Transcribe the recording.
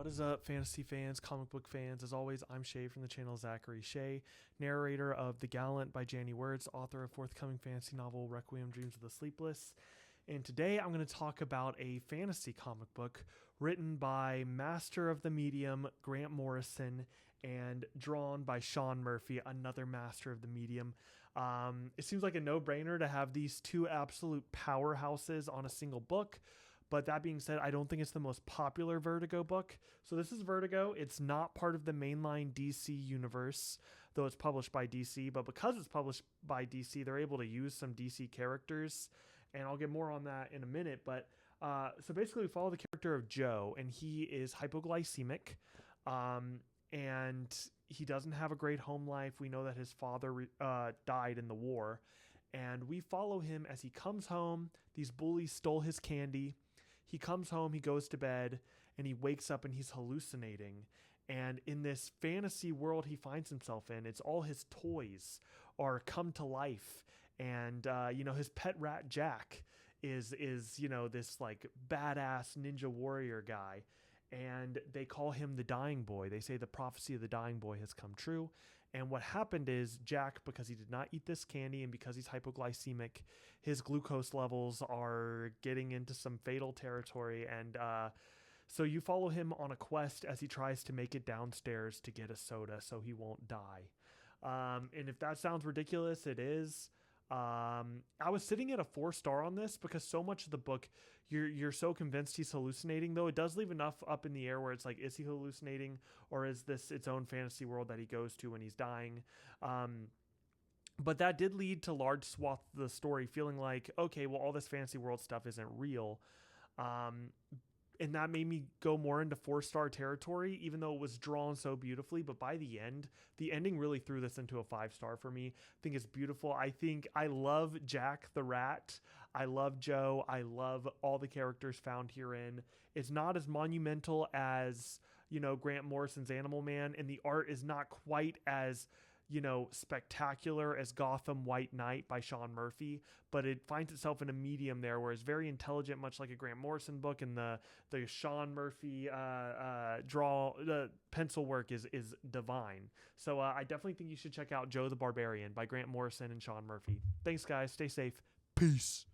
What is up, fantasy fans, comic book fans? As always, I'm Shay from the channel Zachary Shay, narrator of The Gallant by Janny Words, author of forthcoming fantasy novel Requiem Dreams of the Sleepless. And today I'm going to talk about a fantasy comic book written by master of the medium Grant Morrison and drawn by Sean Murphy, another master of the medium. It seems like a no-brainer to have these two absolute powerhouses on a single book. But that being said, I don't think it's the most popular Vertigo book. So this is Vertigo. It's not part of the mainline DC universe, though it's published by DC. But because it's published by DC, they're able to use some DC characters. And I'll get more on that in a minute. But so basically we follow the character of Joe, and he is hypoglycemic. And he doesn't have a great home life. We know that his father died in the war. And we follow him as he comes home. These bullies stole his candy. He comes home, he goes to bed, and he wakes up and he's hallucinating. And in this fantasy world he finds himself in, it's all his toys are come to life. And, his pet rat Jack is this like badass ninja warrior guy. And they call him the Dying Boy. They say the prophecy of the Dying Boy has come true. And what happened is Jack, because he did not eat this candy and because he's hypoglycemic, his glucose levels are getting into some fatal territory. And so you follow him on a quest as he tries to make it downstairs to get a soda so he won't die. And if that sounds ridiculous, it is. I was sitting at a 4-star on this because so much of the book you're so convinced he's hallucinating, though it does leave enough up in the air where it's like, is he hallucinating or is this its own fantasy world that he goes to when he's dying? But that did lead to large swaths of the story feeling like, okay, well, all this fantasy world stuff isn't real. And that made me go more into 4-star territory, even though it was drawn so beautifully. But by the ending really threw this into a 5-star for me. I think it's beautiful. I love Jack the Rat. I love Joe. I love all the characters found herein. It's not as monumental as, Grant Morrison's Animal Man, and the art is not quite as spectacular as Gotham White Knight by Sean Murphy, but it finds itself in a medium there where it's very intelligent, much like a Grant Morrison book, and the Sean Murphy pencil work is divine. So I definitely think you should check out Joe the Barbarian by Grant Morrison and Sean Murphy. Thanks, guys. Stay safe. Peace.